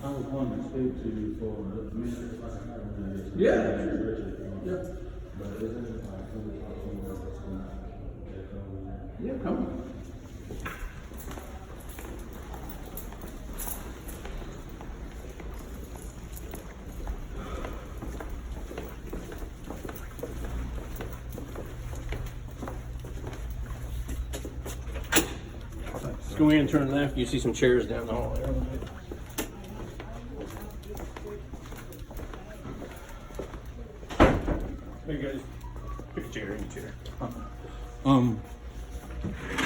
I was wanting to speak to you for a minute if I can have a minute. Yeah. Yeah. But isn't it like somebody that's going to Yeah, come on. Let's go in and turn left. You see some chairs down the hall there. There you guys. Pick a chair, any chair. I want to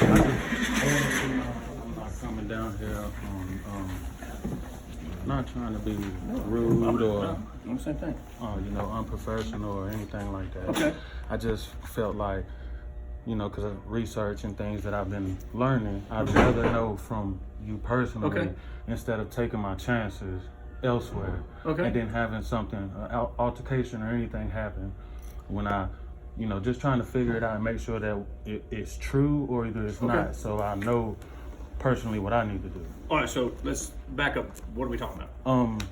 I'm not coming down here on, not trying to be rude or, Same thing. unprofessional or anything like that. Okay. I just felt like, because of research and things that I've been learning, I'd rather know from you personally Okay. instead of taking my chances elsewhere. Okay. And then having something, altercation or anything happen when I, just trying to figure it out and make sure that it's true or either it's Okay. not. So I know personally what I need to do. All right, so let's back up. What are we talking about?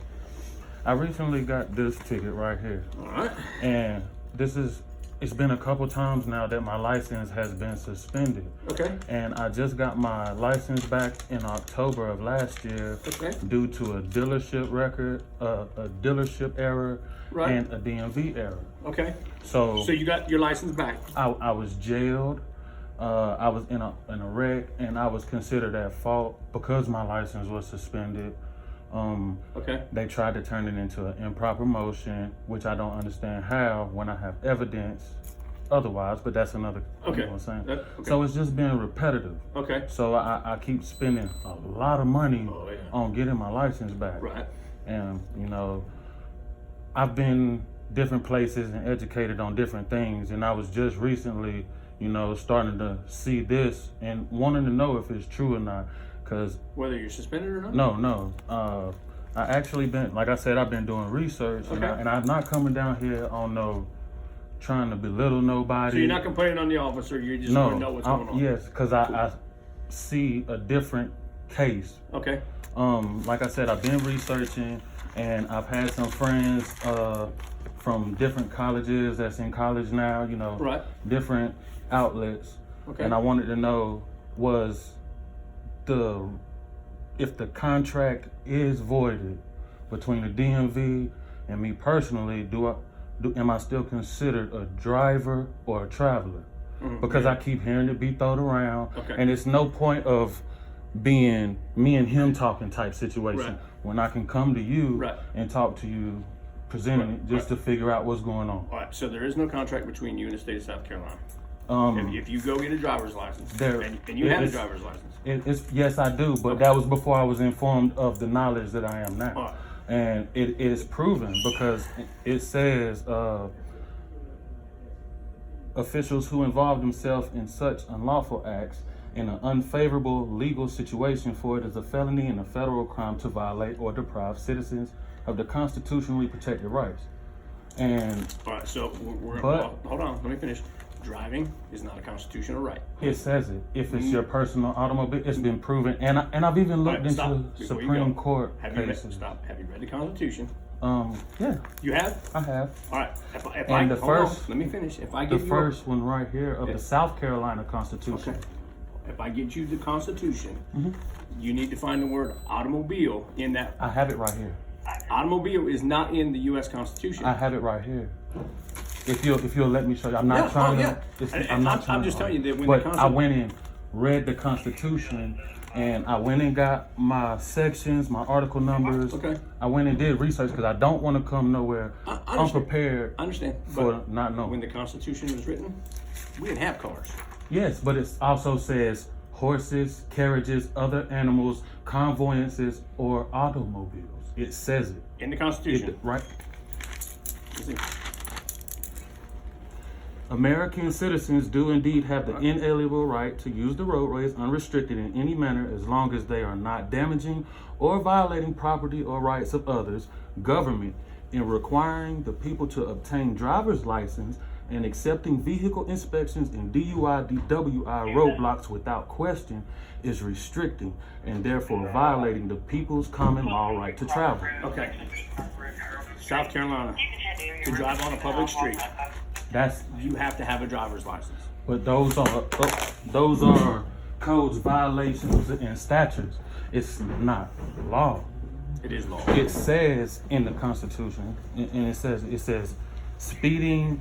I recently got this ticket right here. All right. And it's been a couple times now that my license has been suspended. Okay. And I just got my license back in October of last year Okay. due to a dealership record, a dealership error, Right. and a DMV error. Okay. So So you got your license back. I was jailed. I was in a wreck, and I was considered at fault because my license was suspended. Okay. They tried to turn it into an improper motion, which I don't understand how when I have evidence otherwise, but that's another, Okay. you know what I'm saying? Okay. So it's just been repetitive. Okay. So I keep spending a lot of money Oh, yeah. on getting my license back. Right. And, I've been different places and educated on different things, and I was just recently, starting to see this and wanting to know if it's true or not, because Whether you're suspended or not? no. I actually been, like I said, I've been doing research, Okay. and I'm not coming down here on trying to belittle nobody. So you're not complaining on the officer, you just want to know what's going on? Yes, because I see a different case. Okay. Like I said, I've been researching, and I've had some friends from different colleges that's in college now, Right. different outlets. Okay. And I wanted to know if the contract is voided between the DMV and me personally, am I still considered a driver or a traveler? Mhm. Because I keep hearing it be thrown around, Okay. and it's no point of being me and him talking type situation Right. when I can come to you Right. and talk to you, presenting it just to figure out what's going on. All right, so there is no contract between you and the state of South Carolina. Um, If you go get a driver's license, There- and you have a it's- driver's license. yes, I do, but that was before I was informed of the knowledge that I am now. All right. And it is proven because it says officials who involve themselves in such unlawful acts in an unfavorable legal situation for it is a felony and a federal crime to violate or deprive citizens of the constitutionally protected rights. And All right, so But- hold on, let me finish. Driving is not a constitutional right. it says it. If it's your personal automobile, it's been proven. And I've even looked All right, stop. into Before you Supreme go, Court Have you read, cases. stop. Have you read the Constitution? Yeah, You have? I have. All right. If And I, the hold on, first- let me finish. If I The give you first one right here of Yeah. the South Carolina Constitution. okay, if I get you the Constitution, Mm-hmm. you need to find the word automobile in that. I have it right here. Automobile is not in the U.S. Constitution. I have it right here. If you'll let me show you, I'm not trying to. I'm just telling you that when but the I went and read the Constitution, and I went and got my sections, my article numbers. Okay. I went and did research because I don't want to come nowhere I understand. unprepared I understand. for But not knowing. when the Constitution was written, we didn't have cars. Yes, but it also says horses, carriages, other animals, conveyances, or automobiles. It says it. In the Constitution. Right? Let's see. American citizens do indeed have the inalienable right to use the roadways unrestricted in any manner as long as they are not damaging or violating property or rights of others. Government, in requiring the people to obtain driver's license and accepting vehicle inspections and DUI, DWI roadblocks without question is restricting and therefore violating the people's common law right to travel. Okay. South Carolina, to drive on a public street, you have to have a driver's license. But those are codes, violations, and statutes. It's not law. It is law. It says in the Constitution, and it says speeding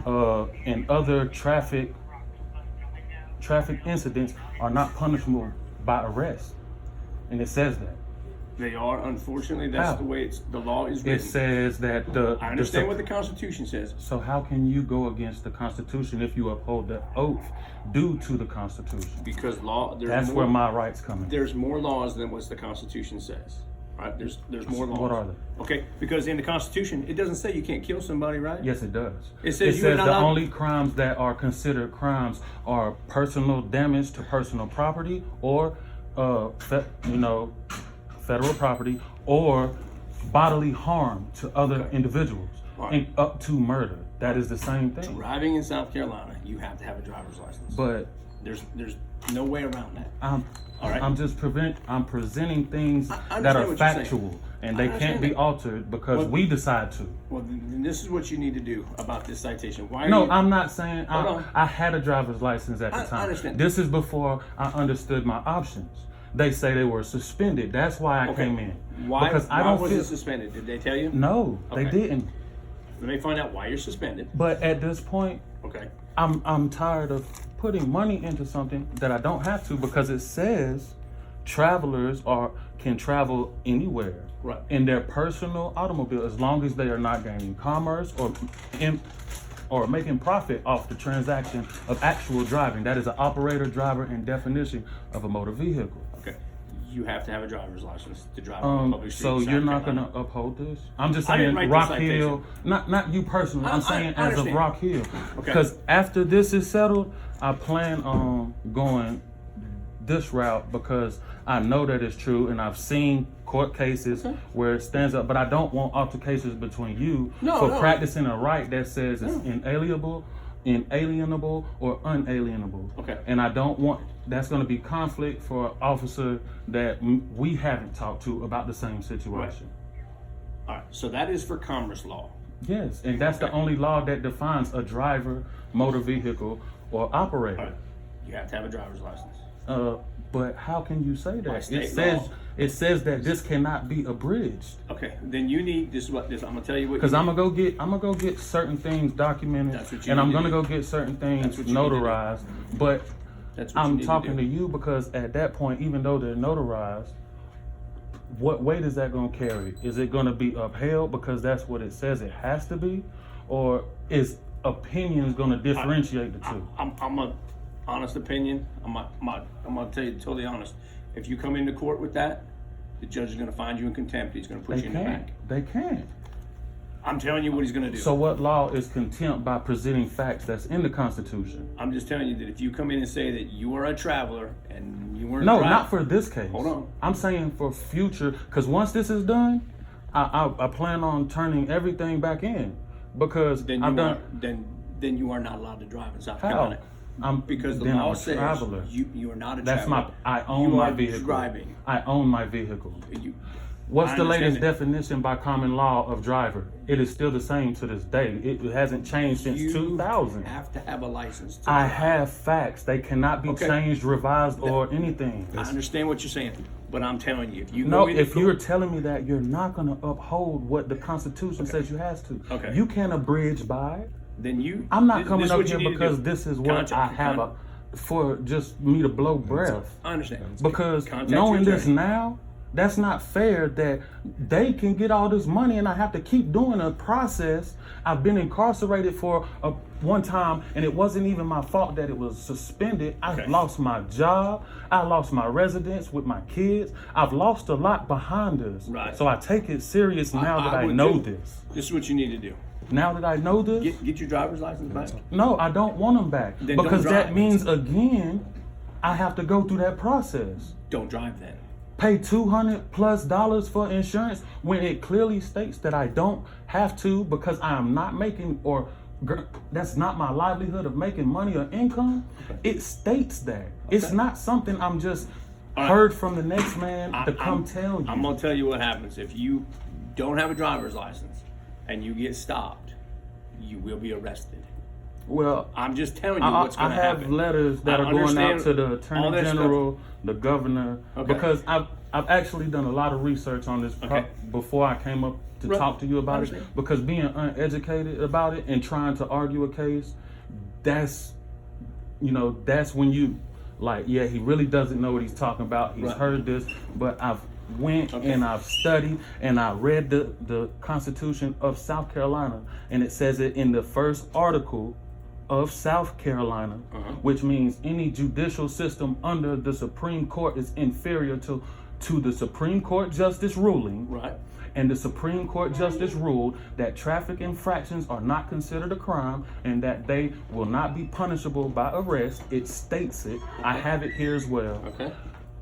and other traffic incidents are not punishable by arrest, and it says that. They are, unfortunately. That's How? the way the law is written. It says that I understand what the Constitution says. So how can you go against the Constitution if you uphold the oath due to the Constitution? Because law, That's where my rights come in. There's more laws than what the Constitution says. Right? There's more laws. What are they? Okay, because in the Constitution, it doesn't say you can't kill somebody, right? Yes, it does. It says the only crimes that are considered crimes are personal damage to personal property, or federal property, or bodily harm to other individuals, Right. and up to murder. That is the same thing. Driving in South Carolina, you have to have a driver's license. But there's no way around that. All right. I'm presenting things I that are understand what you're factual, and they can't be altered because we decide to. Well, then this is what you need to do about this citation. Why? I'm not saying Hold on. I had a driver's license at the time. I understand. This is before I understood my options. They say they were suspended. That's why I came in. Why? Because I why don't was feel it suspended? Did they tell you? No, they Okay. didn't. Let me find out why you're suspended. But at this point, Okay. I'm tired of putting money into something that I don't have to, because it says travelers can travel anywhere Right. in their personal automobile as long as they are not gaining commerce or making profit off the transaction of actual driving. That is an operator, driver, and definition of a motor vehicle. Okay. You have to have a driver's license to drive on a public street. So in South you're not Carolina. going to uphold this? I'm just I didn't saying write the Rock Hill, not you personally. I'm saying I as of understand. Rock Hill. Okay. Because after this is settled, I plan on going this route because I know that it's true, and I've seen court cases where it stands up. But I don't want altercations between you for practicing a right that says it's inalienable, or unalienable. Okay. And I don't want that's going to be conflict for an officer that we haven't talked to about the same situation. All right. So that is for commerce law. Yes, and that's the only law that defines a driver, motor vehicle, or operator. All right. You have to have a driver's license. But how can you say By that? state It says that this cannot be abridged. Okay. Then you need this. I'm gonna tell you what. Because I'm gonna go get certain things documented, That's what you and I'm need to gonna do. go get certain things That's what you need to do. notarized. But That's what you I'm need talking to to do. you because at that point, even though they're notarized, what weight is that going to carry? Is it going to be upheld because that's what it says it has to be, or is opinions going to differentiate the two? I'm a honest opinion. I'm gonna tell you totally honest. If you come into court with that, the judge is gonna find you in contempt. He's gonna put They you in the can't. back. They can't. I'm telling you what he's gonna do. So what law is contempt by presenting facts that's in the Constitution? I'm just telling you that if you come in and say that you are a traveler and you weren't No, driving, not for this case. Hold on. I'm saying for future, because once this is done, I plan on turning everything back in because then I've you done. then you are not allowed to drive in South How? Carolina. I'm Because the then law I'm a says traveler. you are not a That's traveler. I own you my are vehicle. driving. I own my vehicle. You, What's I the understand latest that. definition by common law of driver? It is still the same to this day. It hasn't changed since You 2000. have to have a license. To I drive. have facts. They cannot be Okay. changed, revised, or anything. I understand what you're saying, but I'm telling you, if you No, go into if court- you're telling me that, you're not going to uphold what the Constitution says you have to. Okay. You can't abridge by it. then you. I'm not this coming is up what you here need to because do. this is what I have for just me to blow breath. I understand. Because Contact knowing your this attorney. now, that's not fair that they can get all this money and I have to keep doing a process. I've been incarcerated for one time and it wasn't even my fault that it was suspended. I Okay. lost my job. I lost my residence with my kids. I've lost a lot behind us. Right. So I take it serious now that I would know too. this. This is what you need to do. Now that I know this, Get your driver's license back. no, I don't want them back. Then don't Because that drive. means, again, I have to go through that process. Don't drive then. Pay $200+ for insurance when it clearly states that I don't have to because I am not making or That's not my livelihood of making money or income. It states that. It's not something I'm just heard from the next man to come tell you. I'm gonna tell you what happens if you don't have a driver's license and you get stopped. You will be arrested. Well, I'm just telling you what's going to happen. I have letters that are going out to the Attorney General, the Governor, because I've actually done a lot of research on this before I came up to talk to you about it. Because being uneducated about it and trying to argue a case, that's when you like, yeah, he really doesn't know what he's talking about. He's heard this, but I've went and I've studied and I read the Constitution of South Carolina, and it says it in the first article of South Carolina, which means any judicial system under the Supreme Court is inferior to the Supreme Court justice ruling. Right. And the Supreme Court justice ruled that traffic infractions are not considered a crime and that they will not be punishable by arrest. It states it. I have it here as well. Okay.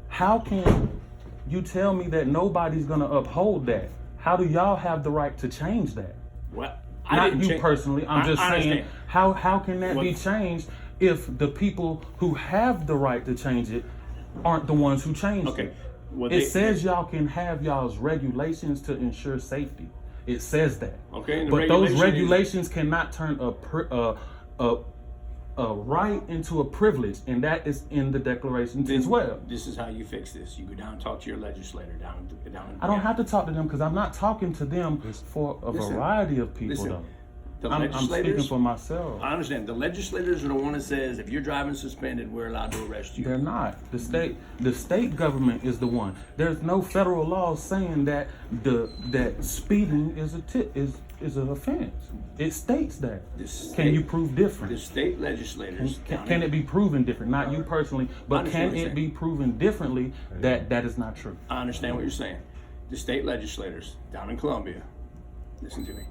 How can you tell me that nobody's going to uphold that? How do y'all have the right to change that? Well, Not you personally. I'm just saying, how can that be changed if the people who have the right to change it aren't the ones who changed it? Well, it says y'all can have y'all's regulations to ensure safety. It says that. Okay. But those regulations cannot turn a right into a privilege, and that is in the declarations as well. This is how you fix this. You go down and talk to your legislator down. I don't have to talk to them because I'm not talking to them for a variety of people, though. I'm speaking for myself. I understand. The legislators are the one that says if you're driving suspended, we're allowed to arrest you. They're not. The state government is the one. There's no federal law saying that that speeding is an offense. It states that. Can you prove different? The state legislators. Can it be proven different? Not you personally, but can it be proven differently that is not true? I understand what you're saying. The state legislators down in Columbia, listen to me.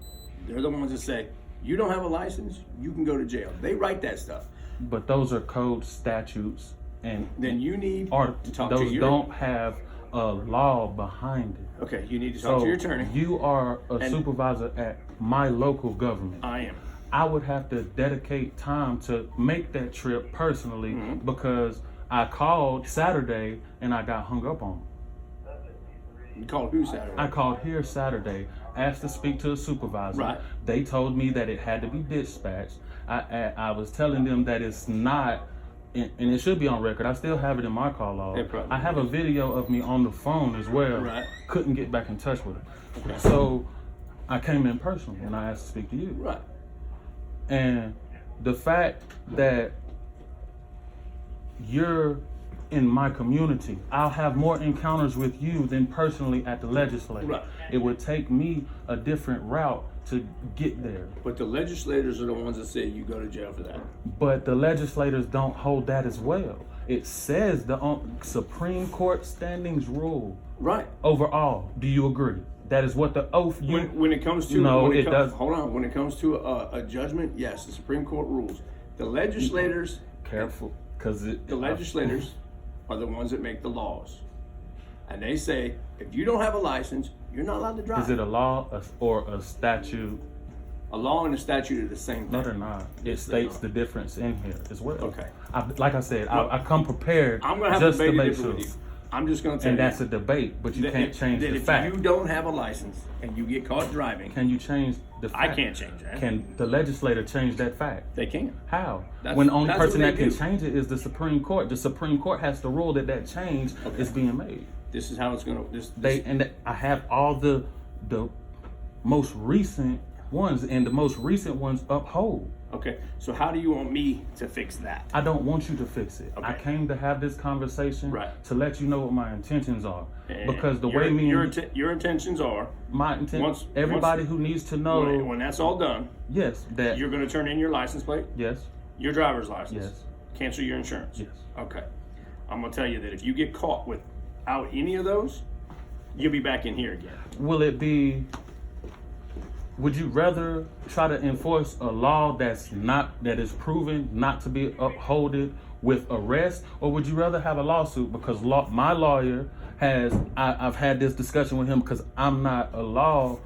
They're the ones that say, you don't have a license, you can go to jail. They write that stuff. But those are code statutes, and then you need to talk to your... Those don't have a law behind it. Okay, you need to talk to your attorney. You are a supervisor at my local government. I am. I would have to dedicate time to make that trip personally because I called Saturday and I got hung up on. You called who Saturday? I called here Saturday, asked to speak to a supervisor. Right. They told me that it had to be dispatched. I was telling them that it's not, and it should be on record. I still have it in my call log. I have a video of me on the phone as well. Right. Couldn't get back in touch with them. Okay. So I came in personally and I asked to speak to you. Right. And the fact that you're in my community, I'll have more encounters with you than personally at the legislature. Right. It would take me a different route to get there. But the legislators are the ones that say you go to jail for that. But the legislators don't hold that as well. It says the Supreme Court standings rule. Right. Overall, do you agree? That is what the oath. When it comes to does. Hold on. When it comes to a judgment, yes, the Supreme Court rules. The legislators. Careful, because the legislators are the ones that make the laws, and they say if you don't have a license, you're not allowed to drive. Is it a law or a statute? A law and a statute are the same thing. No, they're not. It states the difference in here as well. Okay. Like I said, I come prepared. I'm gonna have just a debate to make different sure. with you. I'm just going to tell you. you. And that's a debate, but you can't change the fact. If you don't have a license and you get caught driving, can you change the fact? I can't change that. Can the legislator change that fact? They can. How? When the only person that can change it is the Supreme Court. The Supreme Court has to rule that change is being made. This is how it's going to. I have all the most recent ones, and the most recent ones uphold. Okay, so how do you want me to fix that? I don't want you to fix it. Okay. I came to have this conversation to let you know what my intentions are. And because the your, way your intentions are my intent. Everybody who needs to know when that's all done. Yes, that you're going to turn in your license plate. Yes. Your driver's license. Yes. Cancel your insurance. Yes. Okay. I'm going to tell you that if you get caught without any of those, you'll be back in here again. Will it be? Would you rather try to enforce a law that is proven not to be upholded with arrest, or would you rather have a lawsuit? Because my lawyer I've had this discussion with him because I'm not a law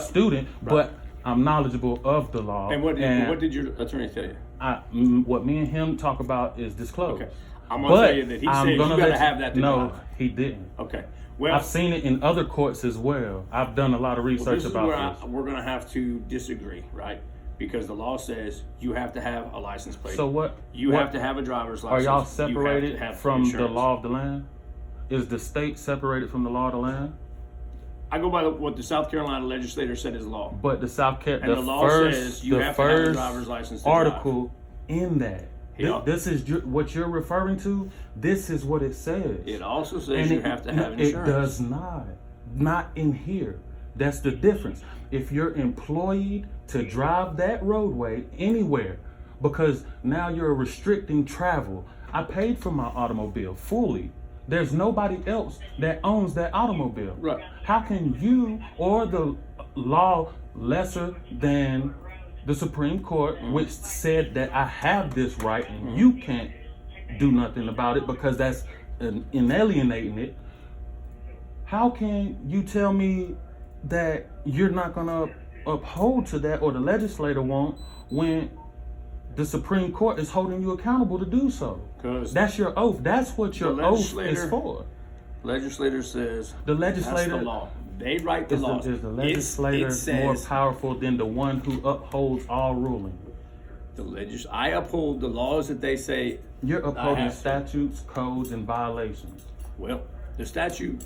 student, but I'm knowledgeable of the law. And what did your attorney tell you? What me and him talk about is disclosed. Okay. I'm going to tell you that he says you got to have that to No, drive. he didn't. Okay. Well, I've seen it in other courts as well. I've done a lot of research about this. We're going to have to disagree, right? Because the law says you have to have a license plate. So what? You have to have a driver's Are license. y'all You separated have to have from the insurance. law of the land? Is the state separated from the law of the land? I go by what the South Carolina legislator said is law. But the South Carolina, And the law says you have to have a driver's license to article in that. Yeah. This is what you're referring to. This is what it says. It also says you have to have It insurance. does not in here. That's the difference. If you're employed to drive that roadway anywhere, because now you're restricting travel. I paid for my automobile fully. There's nobody else that owns that automobile. Right. How can you or the law lesser than the Supreme Court, which said that I have this right and you can't do nothing about it because that's inalienating it, how can you tell me that you're not going to uphold to that, or the legislator won't, when the Supreme Court is holding you accountable to do so? Because that's your oath. That's what your oath is for. Legislator says the legislator, that's the law. They write the laws. Is the legislator more powerful than the one who upholds all ruling? I uphold the laws that they say. You're upholding statutes, codes, and violations. Well, the statute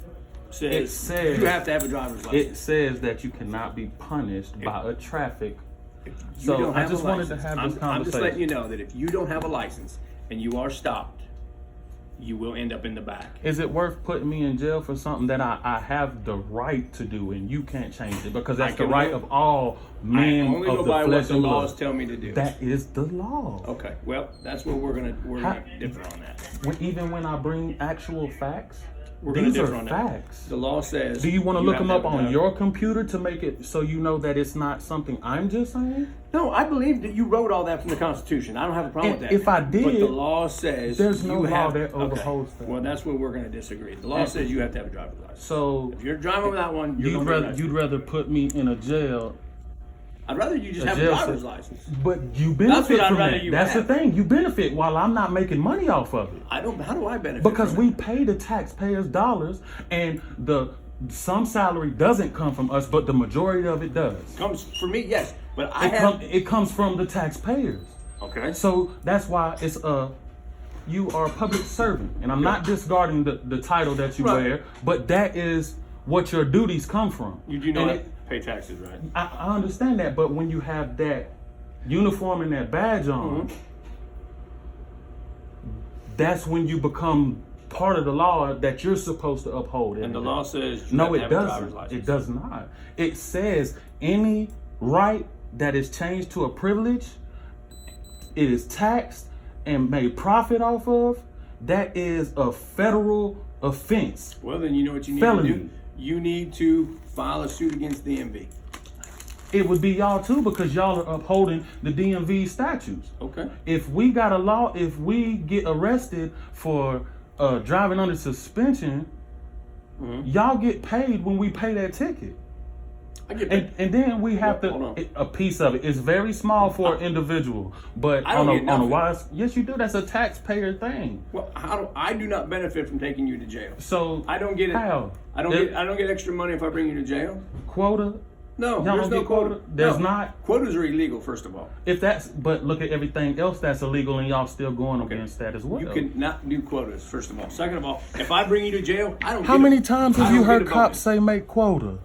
says you have to have a driver's license. It says that you cannot be punished by a traffic. So I just wanted to have this conversation. I'm just letting you know that if you don't have a license and you are stopped, you will end up in the back. Is it worth putting me in jail for something that I have the right to do and you can't change it? Because that's the right of all men of the flesh and blood. I only go by what the laws tell me to do. That is the law. Okay, well, that's where we're gonna differ on that. Even when I bring actual facts, These are facts. The law says. Do you want to look them up on your computer to make it so you know that it's not something I'm just saying? No, I believe that you wrote all that from the Constitution. I don't have a problem with that. If I did, but the law says there's no law that overholds that. Well, that's where we're going to disagree. The law says you have to have a driver's license. So if you're driving without one, you'd rather put me in a jail. I'd rather you just have a driver's license. But you benefit from that. That's the thing. You benefit while I'm not making money off of it. I don't. How do I benefit? Because we pay the taxpayers dollars, and some salary doesn't come from us, but the majority of it does. Comes for me, yes. But it comes from the taxpayers. Okay. So that's why you are a public servant, and I'm not discarding the title that you wear, but that is what your duties come from. You do not pay taxes, right? I understand that, but when you have that uniform and that badge on, that's when you become part of the law that you're supposed to uphold. And the law says no, it doesn't. It does not. It says any right that is changed to a privilege, it is taxed and made profit off of, that is a federal offense. Well, then you know what you need to do? You need to file a suit against DMV. It would be y'all too, because y'all are upholding the DMV statutes. Okay. If we got a law, if we get arrested for driving under suspension, y'all get paid when we pay that ticket. I get paid. And then we have a piece of it. It's very small for an individual, but on a wise, yes, you do. That's a taxpayer thing. Well, I do not benefit from taking you to jail. So I don't get it. How? I don't get extra money if I bring you to jail. Quota? No, y'all there's don't no get quota. There's not. Quotas are illegal, first of all. But look at everything else that's illegal, and y'all still going against that as well. You cannot do quotas, first of all. Second of all, if I bring you to jail, I don't. How many times have you heard cops say make quota?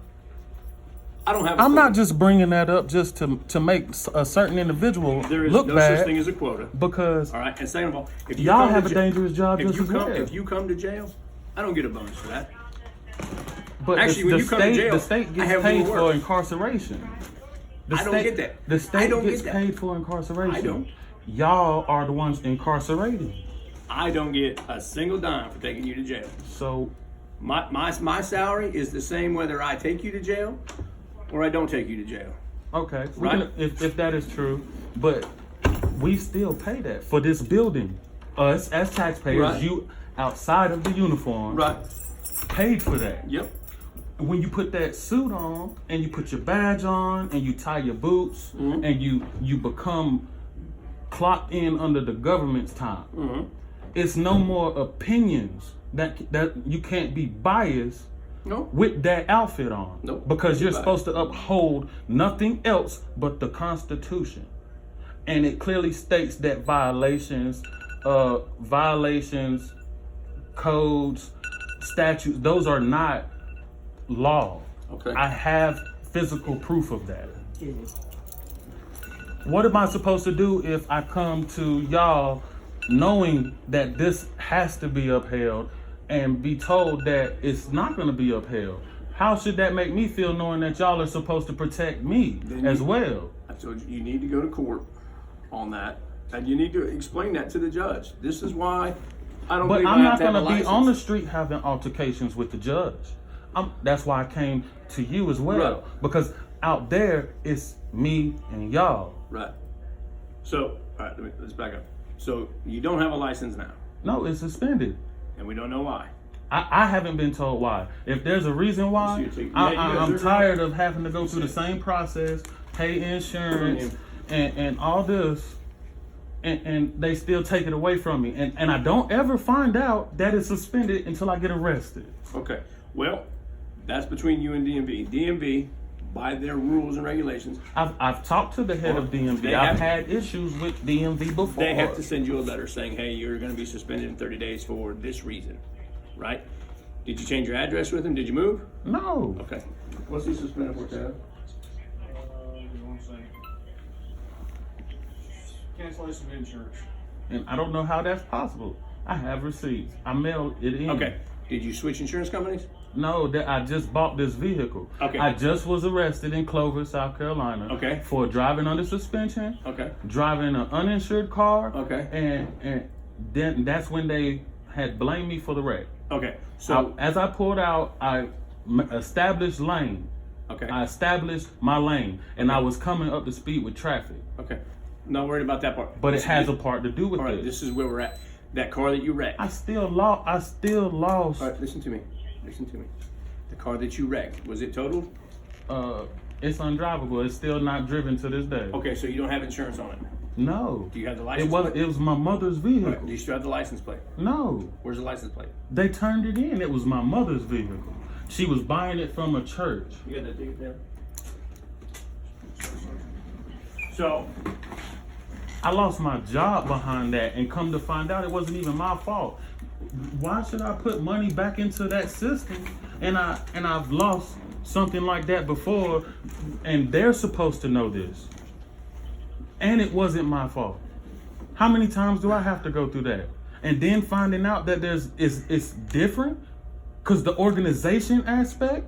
I don't have. I'm not just bringing that up just to make a certain individual there is look no bad. Such thing as a quota. Because all right, and second of all, if you y'all have a dangerous job if just as well. If you come to jail, I don't get a bonus for that. But actually, when you come to jail, the state gets paid for incarceration. I don't get that. The state gets paid for incarceration. I don't. Y'all are the ones incarcerating. I don't get a single dime for taking you to jail. So my salary is the same whether I take you to jail or I don't take you to jail. Okay, right? If that is true, but we still pay that for this building. Us as taxpayers, you outside of the uniform, right, paid for that. Yep. when you put that suit on and you put your badge on and you tie your boots and you become clocked in under the government's time, it's no more opinions that you can't be biased with that outfit on. Because you're supposed to uphold nothing else but the Constitution. And it clearly states that violations, codes, statutes, those are not law. I have physical proof of that. What am I supposed to do if I come to y'all knowing that this has to be upheld and be told that it's not going to be upheld? How should that make me feel knowing that y'all are supposed to protect me as well? I told you, you need to go to court on that, and you need to explain that to the judge. This is why I don't believe I have to have a license. But I'm not going to be on the street having altercations with the judge. That's why I came to you as well. Because out there, it's me and y'all. Right. So, all right, let's back up. So, you don't have a license now? No, it's suspended. And we don't know why? I haven't been told why. If there's a reason why, I'm tired of having to go through the same process, pay insurance, and all this, and they still take it away from me. And I don't ever find out that it's suspended until I get arrested. Okay. Well, that's between you and DMV. DMV, by their rules and regulations, I've talked to the head of DMV. I've had issues with DMV before. They have to send you a letter saying, hey, you're going to be suspended in 30 days for this reason, right? Did you change your address with them? Did you move? No. Okay. What's he suspended for, Ted? Cancellation of insurance. And I don't know how that's possible. I have receipts. I mailed it in. Okay. Did you switch insurance companies? No, that I just bought this vehicle. Okay. I just was arrested in Clover, South Carolina. Okay. For driving under suspension. Okay. Driving an uninsured car. Okay. And then that's when they had blamed me for the wreck. Okay. So as I pulled out, I established lane. Okay. I established my lane, and I was coming up to speed with traffic. Okay. Not worried about that part. But it has a part to do with all right, this. This is where we're at. That car that you wrecked. I still lost. All right, listen to me. Listen to me. The car that you wrecked, was it totaled? It's undrivable. It's still not driven to this day. Okay, so you don't have insurance on it? No. Do you have the license plate? It was my mother's vehicle. Right. Do you still have the license plate? No. Where's the license plate? They turned it in. It was my mother's vehicle. She was buying it from a church. You got that ticket there? So, I lost my job behind that, and come to find out it wasn't even my fault. Why should I put money back into that system and I've lost something like that before, and they're supposed to know this, and it wasn't my fault? How many times do I have to go through that? And then finding out that it's different because the organization aspect,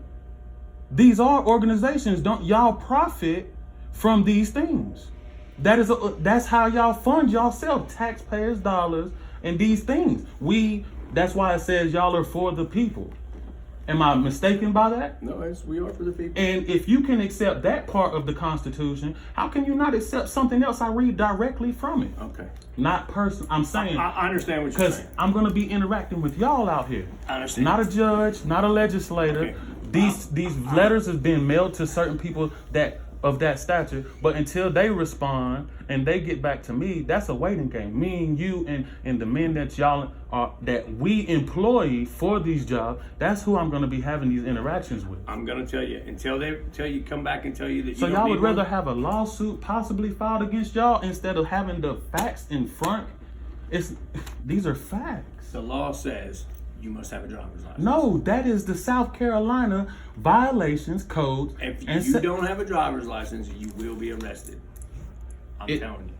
these are organizations. Don't y'all profit from these things? That's how y'all fund yourself, taxpayers' dollars and these things. That's why it says y'all are for the people. Am I mistaken by that? No, we are for the people. And if you can accept that part of the Constitution, how can you not accept something else I read directly from it? Okay. Not person. I'm saying. I understand what you're saying. Because I'm going to be interacting with y'all out here. I understand. Not a judge, not a legislator. Okay. These letters have been mailed to certain people of that stature, but until they respond and they get back to me, that's a waiting game. Me and you and the men that we employ for these jobs, that's who I'm going to be having these interactions with. I'm going to tell you until you come back and tell you that you so don't y'all need would rather one? have a lawsuit possibly filed against y'all instead of having the facts in front. These are facts. The law says you must have a driver's license. No, that is the South Carolina violations code. If you don't have a driver's license, you will be arrested. I'm telling you.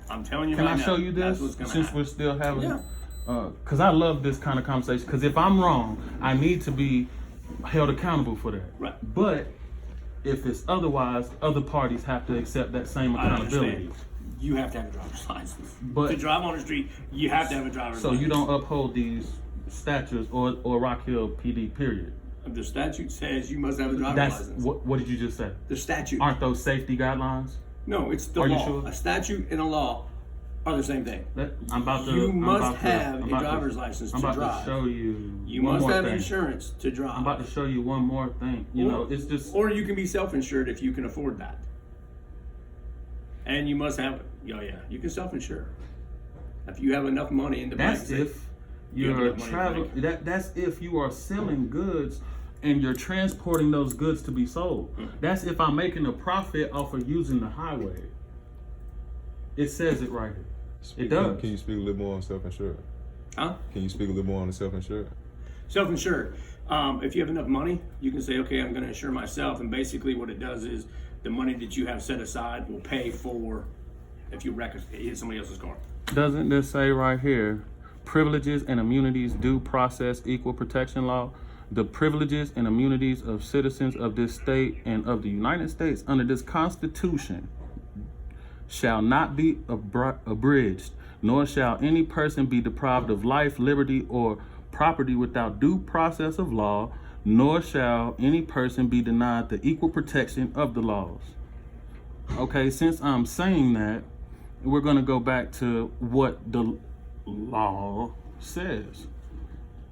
I'm telling you right now. Can I show you this since happen. we're still having? Yeah. Because I love this kind of conversation. Because if I'm wrong, I need to be held accountable for that. Right. But if it's otherwise, other parties have to accept that same accountability. You have to have a driver's license. But to drive on the street, you have to have a driver's license. So you don't uphold these statutes or Rock Hill PD, period? The statute says you must have a driver's license. What did you just say? The statute. Aren't those safety guidelines? No, it's the Are law. you sure? A statute and a law are the same thing. I'm about to. You I'm must about to- have I'm a about to- driver's license I'm to about drive. to show you. You one must more have thing. insurance to drive. I'm about to show you one more thing. You know, it's just. Or you can be self-insured if you can afford that. And you must have, yeah, you can self-insure. If you have enough money in the bank. That's if you're traveling. That's if you are selling goods and you're transporting those goods to be sold. That's if I'm making a profit off of using the highway. It says it right here. It does. Can you speak a little more on self-insured? Huh? Can you speak a little more on the self-insured? Self-insured. If you have enough money, you can say, okay, I'm going to insure myself. And basically what it does is the money that you have set aside will pay for if you hit somebody else's car. Doesn't this say right here, privileges and immunities, due process, equal protection law? The privileges and immunities of citizens of this state and of the United States under this Constitution shall not be abridged, nor shall any person be deprived of life, liberty, or property without due process of law, nor shall any person be denied the equal protection of the laws. Okay, since I'm saying that, we're going to go back to what the law says.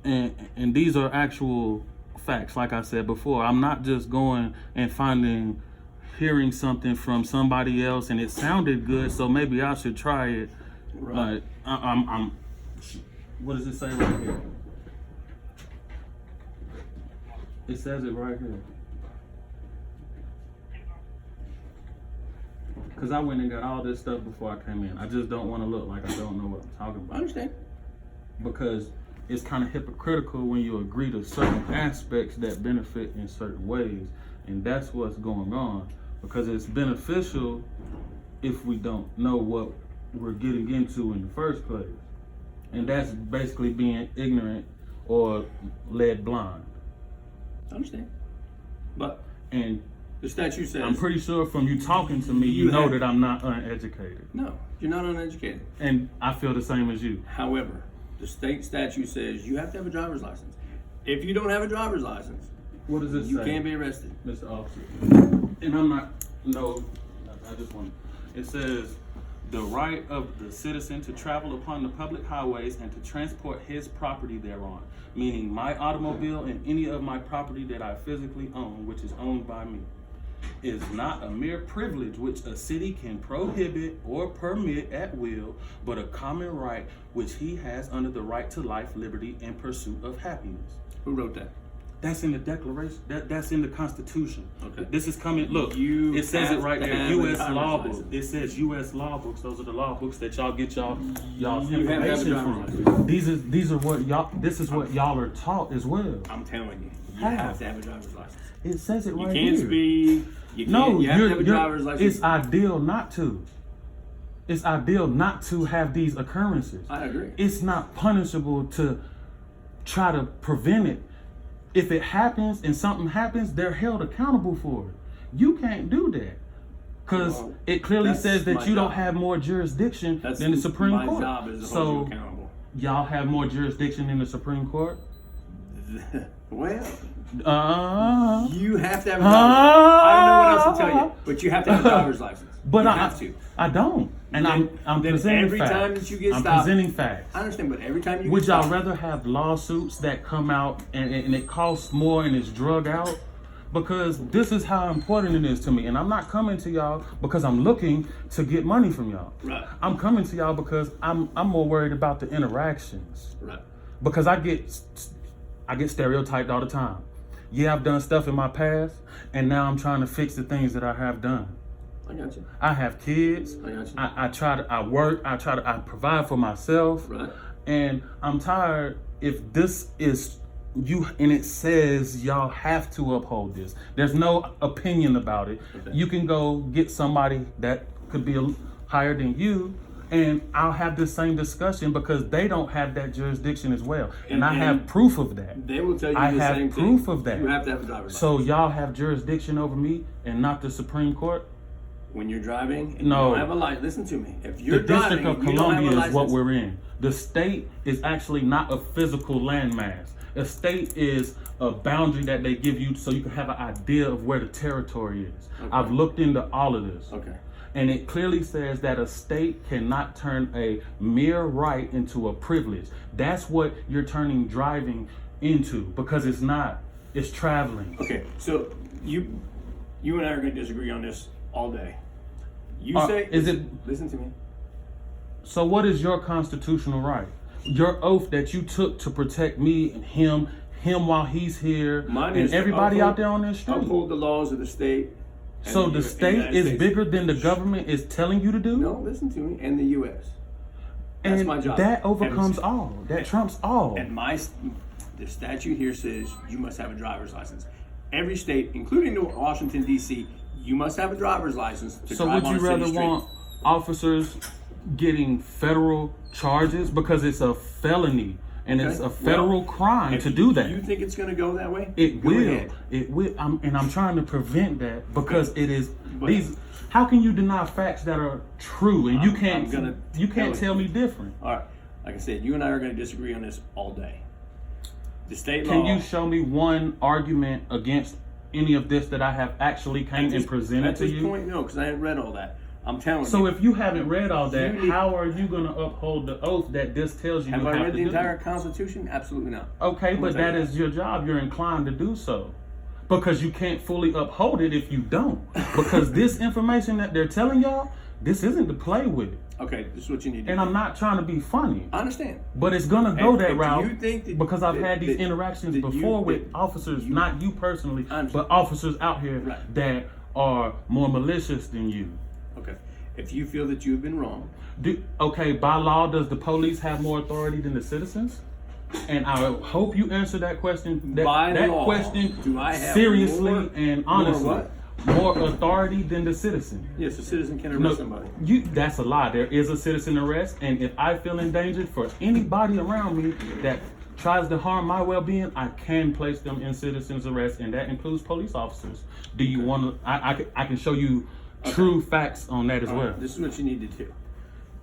And these are actual facts, like I said before. I'm not just going and hearing something from somebody else and it sounded good, so maybe I should try it. Right. I'm what does it say right here? It says it right here. Because I went and got all this stuff before I came in. I just don't want to look like I don't know what I'm talking about. I understand. Because it's kind of hypocritical when you agree to certain aspects that benefit in certain ways. And that's what's going on. Because it's beneficial if we don't know what we're getting into in the first place. And that's basically being ignorant or led blind. I understand. But And the statute says... I'm pretty sure from you talking to me, you know that I'm not uneducated. No, you're not uneducated. And I feel the same as you. However, the state statute says you have to have a driver's license. If you don't have a driver's license, What does it say? you can't be arrested. Mr. Officer. And I'm not, no, I just want, it says, the right of the citizen to travel upon the public highways and to transport his property thereon, meaning my automobile and any of my property that I physically own, which is owned by me, is not a mere privilege which a city can prohibit or permit at will, but a common right which he has under the right to life, liberty, and pursuit of happiness. Who wrote that? That's in the Declaration. That's in the Constitution. Okay. This is coming. Look, it says it right there. U.S. law books. It says U.S. law books. Those are the law books that y'all get y'all's information from. These are what y'all. This is what y'all are taught as well. I'm telling you, you How? have to have a driver's license. It says it right You can't here. speak. You can't, No, you have to have a driver's license. It's ideal not to. It's ideal not to have these occurrences. I agree. It's not punishable to try to prevent it. If it happens and something happens, they're held accountable for it. You can't do that. Because Well, it clearly that's says that my you don't job. have more jurisdiction That's than the Supreme my Court. job is to So hold you accountable. y'all have more jurisdiction than the Supreme Court? Well, Uh, you have to have a driver's license. I don't know what else to tell you, but you have to have a driver's license. but you I have to. I don't. And Then- I'm then presenting every facts. time that you get I'm stopped- presenting facts. I understand, but every time you Would get y'all stopped- rather have lawsuits that come out and it costs more and it's drug out? Because this is how important it is to me. And I'm not coming to y'all because I'm looking to get money from y'all. Right. I'm coming to y'all because I'm more worried about the interactions. Right. Because I get stereotyped all the time. Yeah, I've done stuff in my past, and now I'm trying to fix the things that I have done. I got you. I have kids. I got you. I work. I provide for myself. Right. And I'm tired if this is you and it says y'all have to uphold this. There's no opinion about it. Okay. You can go get somebody that could be higher than you, and I'll have the same discussion because they don't have that jurisdiction as well. And I have proof of that. They will tell you I the have same proof thing. of that. You have to have a driver's So license. y'all have jurisdiction over me and not the Supreme Court? When you're driving and No. you don't have a license, listen to me. If you're The District driving of and you don't have a Columbia is license, what we're in. The state is actually not a physical landmass. A state is a boundary that they give you so you can have an idea of where the territory is. Okay. I've looked into all of this. Okay. And it clearly says that a state cannot turn a mere right into a privilege. That's what you're turning driving into, because it's not. It's traveling. Okay, so you and I are going to disagree on this all day. You say, listen to me. So what is your constitutional right? Your oath that you took to protect me and him while he's here, and everybody out there on this street. Uphold the laws of the state. So the state is bigger than the government is telling you to do? No, listen to me. And the U.S. That's and my job. That overcomes all. That trumps all. And the statute here says you must have a driver's license. Every state, including Washington, D.C., you must have a driver's license to drive on a city street. So would you rather want officers getting federal charges because it's a felony and it's a federal crime to do that? Do you think it's going to go that way? It will. It will. I'm trying to prevent that because it is these. How can you deny facts that are true and you can't tell me different? All right. Like I said, you and I are going to disagree on this all day. The state law. Can you show me one argument against any of this that I have actually came and presented to you? At this point, no, because I haven't read all that. I'm telling you. So if you haven't read all that, how are you going to uphold the oath that this tells you? Have I read the entire Constitution? Absolutely not. Okay, but that is your job. You're inclined to do so. Because you can't fully uphold it if you don't. Because this information that they're telling y'all, this isn't to play with. Okay, this is what you need to do. And I'm not trying to be funny. I understand. But it's going to go that route you think because I've had these interactions before with officers, not you personally, but officers out here that are more malicious than you. Okay. If you feel that you've been wrong. By law, does the police have more authority than the citizens? And I hope you answer that question. That question do I have seriously and honestly. More authority than the citizen. Yes, a citizen can arrest somebody. That's a lie. There is a citizen arrest, and if I feel endangered for anybody around me that tries to harm my well-being, I can place them in citizen's arrest, and that includes police officers. Do you want to? I can show you true facts on that as well. This is what you need to do.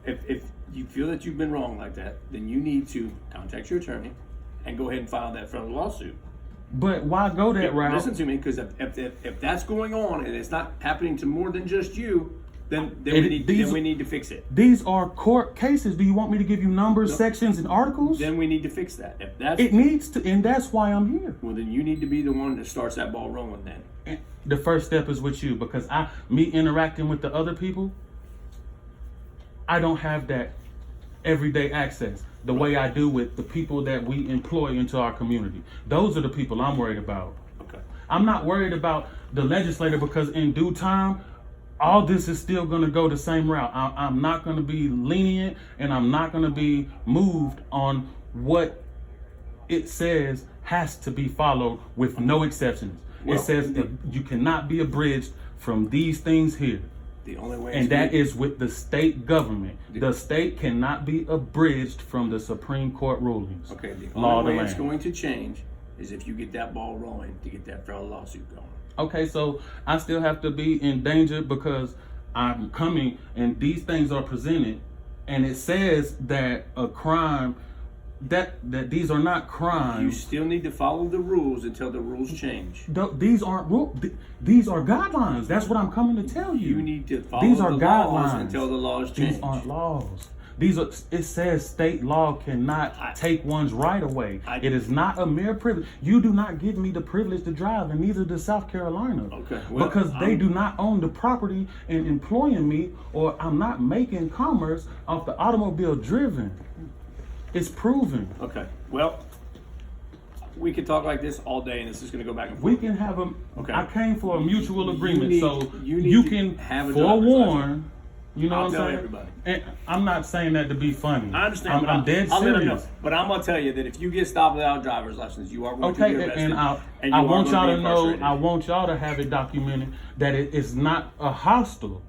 If you feel that you've been wrong like that, then you need to contact your attorney and go ahead and file that federal lawsuit. But why go that route? Listen to me, because if that's going on and it's not happening to more than just you, then we need to fix it. These are court cases. Do you want me to give you numbers, sections, and articles? Then we need to fix that. It needs to, and that's why I'm here. Well, then you need to be the one that starts that ball rolling then. And the first step is with you, because me interacting with the other people, I don't have that everyday access the way I do with the people that we employ into our community. Those are the people I'm worried about. Okay. I'm not worried about the legislator, because in due time, all this is still going to go the same route. I'm not going to be lenient, and I'm not going to be moved on what it says has to be followed with no exceptions. It says that you cannot be abridged from these things here. The only way, and that is with the state government. The state cannot be abridged from the Supreme Court rulings. Okay, the only way it's going to change is if you get that ball rolling to get that federal lawsuit going. Okay, so I still have to be in danger because I'm coming and these things are presented, and it says that a crime, that these are not crimes. You still need to follow the rules until the rules change. These aren't rules. These are guidelines. That's what I'm coming to tell you. You need to follow these are the guidelines laws until the laws change. These aren't laws. These are. It says state law cannot take one's right away. It is not a mere privilege. You do not give me the privilege to drive, and neither does South Carolina. Okay. Because they do not own the property and employing me, or I'm not making commerce off the automobile driven. It's proven. Okay. Well, we could talk like this all day, and this is going to go back and forth. We can have a. Okay. I came for a mutual agreement, so you can have a forewarn. You know I'll what I'm tell saying? Everybody. And I'm not saying that to be funny. I understand. I'm dead I'll serious. let them know. But I'm gonna tell you that if you get stopped without a driver's license, you are going to be arrested. And I want y'all to know. I want y'all to have it documented that it is not a hostile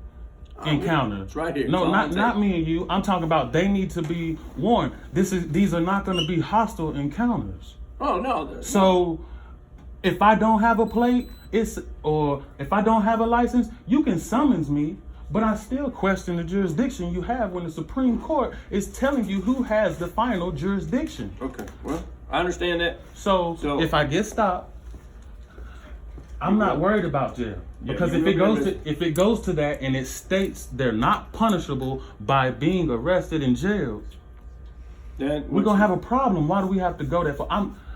encounter. It's right here. No, not me and you. I'm talking about they need to be warned. These are not going to be hostile encounters. Oh no. So if I don't have a plate, or if I don't have a license, you can summons me. But I still question the jurisdiction you have when the Supreme Court is telling you who has the final jurisdiction. Okay, well, I understand that. So if I get stopped, I'm not worried about jail because you if will it goes to that and it states they're not punishable by being arrested and jailed, Then we're gonna have a problem. Why do we have to go there for?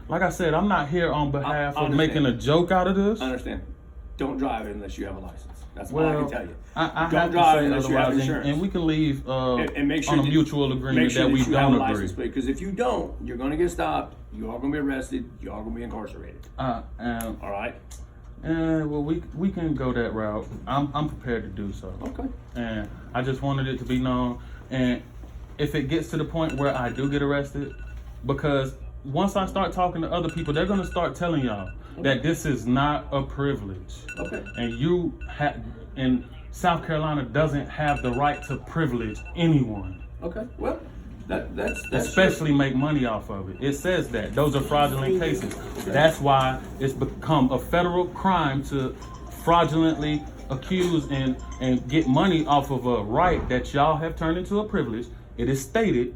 Like I said, I'm not here on behalf of making a joke out of this. I understand. Don't drive it unless you have a license. That's all I Well, can tell you. I Don't have drive to say unless you have otherwise, insurance. and we can leave And make sure on a that- mutual agreement make sure that we you have a don't agree. license plate, because if you don't, you're going to get stopped. You are going to be arrested. You are going to be incarcerated. All right. Well, we can go that route. I'm prepared to do so. Okay. And I just wanted it to be known. And if it gets to the point where I do get arrested, because once I start talking to other people, they're gonna start telling y'all that this is not a privilege. Okay. And South Carolina doesn't have the right to privilege anyone. Okay. Well, that's Especially make money off of it. It says that. Those are fraudulent cases. That's why it's become a federal crime to fraudulently accuse and get money off of a right that y'all have turned into a privilege. It is stated.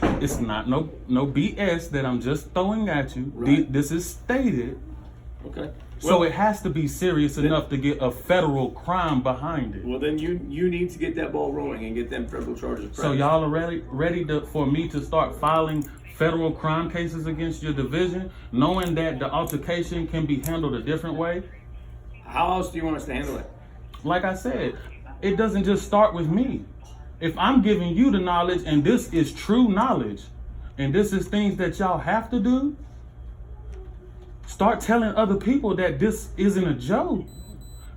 It's not no BS that I'm just throwing at you. Right. This is stated. Okay. So Well, it has to be serious enough to get a federal crime behind it. well, then you need to get that ball rolling and get them federal charges pressed. So y'all are ready for me to start filing federal crime cases against your division, knowing that the altercation can be handled a different way? How else do you want us to handle it? Like I said, it doesn't just start with me. If I'm giving you the knowledge and this is true knowledge and this is things that y'all have to do, start telling other people that this isn't a joke.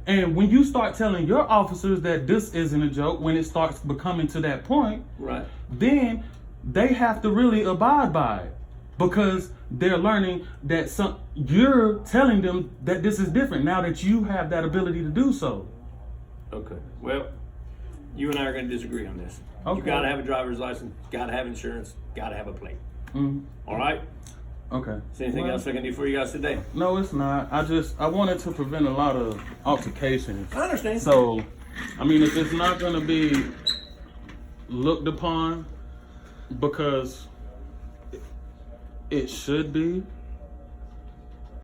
And when you start telling your officers that this isn't a joke, when it starts becoming to that point, Right. then they have to really abide by it because they're learning that you're telling them that this is different now that you have that ability to do so. Okay. Well, you and I are going to disagree on this. Okay. You got to have a driver's license, got to have insurance, got to have a plate. Mm, All right? okay. Is there anything Well, else I can do for you guys today? No, it's not. I wanted to prevent a lot of altercations. I understand. So, I mean, if it's not going to be looked upon because it should be,